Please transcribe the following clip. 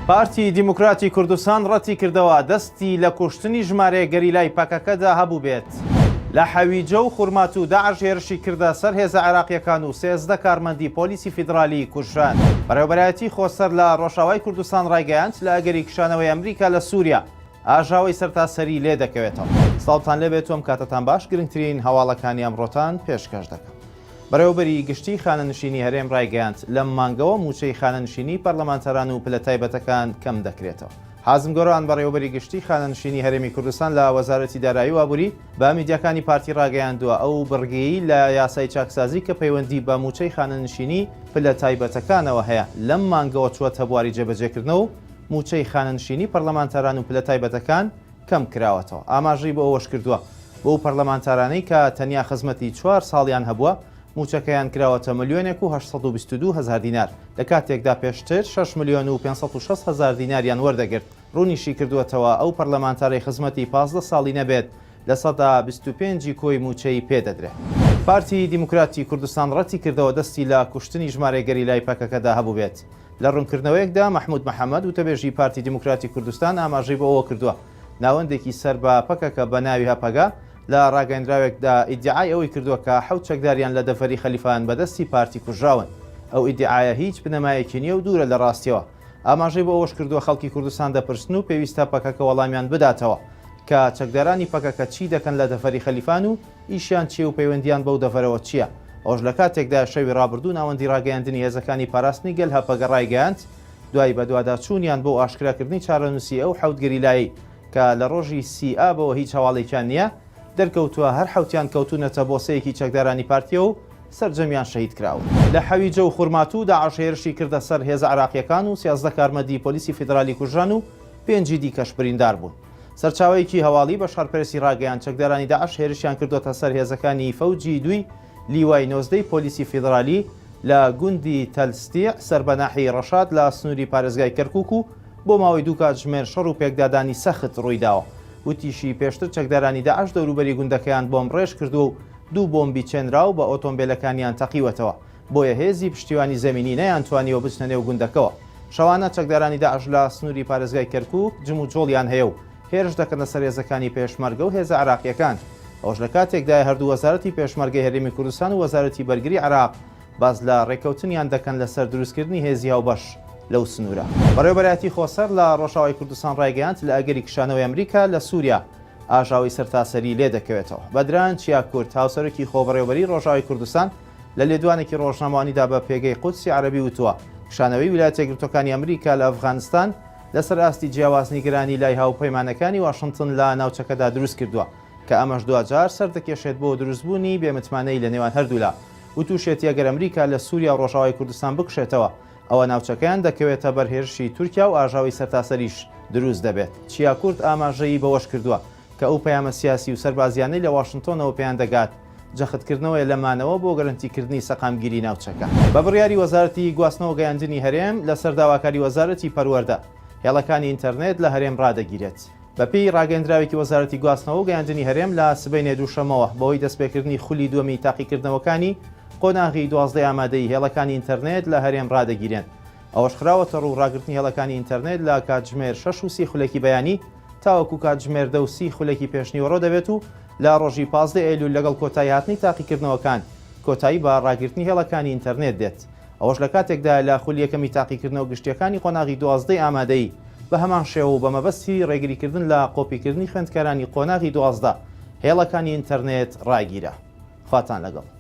پارتی دیموکراتی کوردستان ڕەتی کردەوە دەستی لە کوشتنی ژمارە گەریلای پەکەکەدا هەبوو بێت. لە حەویجە و خورمات و داعش هێرشی کردە سەر هێزە عێراقیەکان و 13 کارمەندی پۆلیسی فیدرالی کوژران. بەڕێوەبەرایەتی خۆسەر لە ڕۆژاوای کوردستان ڕایگەیاند لە ئەگەری کشانەوەی ئەمریکا لە سووریا ئاژاوی سەرتاسەری لێ دەکەوێتەوە. ساڵتان لێبێت تۆم کاتتان باش، گرنگترین هەواڵەکانی ئەمڕۆتان پێشکەش دەکەم. بەڕێوەبەری گشتی خانەنشینی هەرێم ڕایگەیاند لەم مانگەوە موچەی خانەنشینی پەرلەمانتەران و پلە تایبەتەکان کەم دەکرێتەوە. حازم گۆڕان بەڕێوەبەری گشتی خانەنشینی هەرێمی کوردستان لە وەزارەتی دارایی و ئابووری بە میدیاکانی پارتی ڕاگەیاندووە ئەو بڕگەیی لە یاسای چاکسازی کە پەیوەندی بە موچەی خانەنشینی پلە تایبەتەکانەوە هەیە لەم مانگەوە چووەتە بواری جێبەجێکردنەوە و موچەی خانەنشینی پەرلەمانتەران و پلە تایبەتەکان کەم کراوەتەوە. ئاماژەی بۆ ئەوەش کردووە بۆ پەرلەمانتەرانەی کە تەنیا خزمەتی 4 ساڵیان هەبووە موچەکەیان کراوەتە ملیۆنێک و 822,000 دینار لە کاتێکدا پێشتر 6 ملیۆن و 560,000 دیناریان وەردەگرت. ڕوونیشی کردووەتەوە ئەو پەرلەمانتەرەی خزمەتی 15 ساڵی نەبێت لە سەدا 25 کۆی موچەی پێدەدرێت. پارتی دیموکراتی کوردستان ڕەتی کردەوە دەستی لە کوشتنی ژمارە گەریلای پەکەکەدا هەبوو بێت. لە ڕوونکردنەوەیەکدا محمود محەممەد وتەبێژی پارتی دیموکراتی کوردستان ئاماژەی بۆ ئەوە کردووە ناوەندێکی سەر بە پەکەکە بە ناوی هەپەگا لە ڕاگەیەندراوێکدا ئیدعای ئەوەی کردووە کە 7 چەکداریان لە دەفەری خەلیفان بەدەستی پارتی کوژراون. ئەو ئیدعایە هیچ بنەمایەکی نییە و دوورە لە ڕاستیەوە. ئاماژەی بۆ ئەوەش کردووە خەڵکی کوردستان دەپرسن و پێویستە پەکەکە وەڵامیان بداتەوە کە چەکدارانی پەکەکە چی دەکەن لە دەفەری خەلیفان و ئیشیان چیە و پەیوەندیان بەو دەفەرەوە چییە. ئەوش لە کاتێکدا شەوی ڕابردوو ناوەندی ڕاگەیاندنی هێزەکانی پاراستنی گەل هەپەگە ڕایگەیاند دوای بەدووادا چوونیان بۆ ئاشکراکردنی چارەنووسی ئەو حەوت گەریلایی کە لە ڕۆژی سیئا بەوە هیچ هەواڵێکیان نییە دەرکەوتووە هەر حوتیان کەوتونەتە بۆ سەیەکی چەکدارانی پارتیە و سەرجەمیان شەهید کراوە. لە حەویجە و خورمات و داعش هێرشی کردە سەر هێزە عێراقیەکان و 13 کارمەندی پۆلیسی فیدرالی کوژران و 5 دیکەش بریندار بوون. سەرچاوەیەکی هەواڵی بە شارپرسی ڕاگەیان چەکدارانی داعش هێرشیان کردوتە سەر هێزەکانی فەوجی دوی لیوای 19 پۆلیسی فیدرالی لە گوندی تەلستیع سەربەناحی ڕەشاد لە سنووری پارێزگای کەرکووک و بۆ ماوەی دوو کات ژمێر شەڕ و پێکدادانی سەخت ڕوویداوە. وتیشی پێشتر چەکدارانی داعش دەوروبەری گوندەکەیان بۆم ڕێژ کردو و 2 بۆمبی چێنراو بە ئۆتۆمبیلەکانیان تەقیوەتەوە بۆیە هێزی پشتیوانی زەمینی نەیانتوانیەوە بچنە نێو گوندەکەەوە. شەوانە چەکدارانی داعش لە سنووری پارێزگای کەرکووک جم و جۆڵیان هەیە و هێرش دەکەنە سەر هێزەکانی پێشمەرگە و هێزە عێراقیەکان. ئەوش لە کاتێکدا هەردوو وەزارەتی پێشمەرگەی هەرێمی کوردستان و وەزارەتی بەرگری عێراق باز لە ڕێکەوتنیان دەکەن لەسەر دروستکردنی هێزی هاوبەش لەو سنوورە. بەڕێوەبەرایەتی خۆسەر لە ڕۆژاوای کوردستان ڕایگەیاند لە ئەگەری کشانەوەی ئەمریکا لە سووریا ئاژاوی سەرتاسەری لێ دەکەوێتەوە. بەدران چیاکورد هاوسەرێکی خۆبەڕێوەبەری ڕۆژاوی کوردستان لە لێدوانێکی ڕۆژنامەوانیدا بە پێگەی قودسی عەرەبی وتووە کشانەوەی ویلایەتە یەکگرتووەکانی ئەمریکا لە ئەفغانستان لەسەر ئاستی جیاوازنیگرانی لای هاوپەیمانەکانی واشنگتن لە ناوچەکەدا دروست کردووە کە ئەمەش دوجار سەر دەکێشێت بۆ دروستبوونی بێمتمانەی لە نێوان هەردوولا. وتوشێتی ئەگەر ئەمریکا لە سووریا و ڕۆژاوای کوردستان بکشێتەوە ئەوە ناوچەکەیان دەکەوێتە بەرهێرشی تورکیا و ئاژاوی سەرتاسەریش دروست دەبێت. چیاکورد ئاماژەیی بەوەش کردووە کە ئەو پەیامە سیاسی و سەربازیانەی لە واشنگتۆنەوە پێیان دەگات جەختکردنەوەی لەمانەوە بۆ گەرنتیکردنی سەقامگیری ناوچەکە. بە بڕیاری وەزارەتی گواستنەوە گەیاندنی هەرێم لەسەر داواکاری وەزارەتی پەروەردە هێڵەکانی ئینتەرنێت لە هەرێم ڕادەگیرێت. بەپێی ڕاگەیەندراوێکی وەزارەتی گواستنەوە گەیاندنی هەرێم لە سبەینێ دووشەمەوە بەهۆی دەستپێکردنی خولی دووەمی تاقیکردنەوەکانی قۆناغی 12 ئامادەی هێڵەکانی ئینتەرنێت لە هەرێم ڕادەگیرێن. ئەوەش خراوەتە ڕوو ڕاگررتنی هێڵەکانی ئینتەرنێت لە کاتژمێر 6:30 خولێکی بەیانی تاوەکو کاتژمێر 10:30 خولێکی پێشنیوەڕۆ دەبێت و لە ڕۆژی 15 ئەیلول لەگەڵ کۆتایی هاتنی تاقیکردنەوەکان کۆتایی بە ڕاگررتنی هێڵەکانی ئینتەرنێت دێت. ئەوەش لە کاتێکدا لە خولیەکەمی تاقیکردنەوە گشتیەکانی قۆناغی 12 ئامادەی بە هەمان شێوە و بە مەبەستی ڕێگریکردن لە قۆپیکردنی خوێندکارانی قۆناغی 12 هێڵەکانی ئینتەرنێت ڕاگیرە. خواتان لەگەڵ.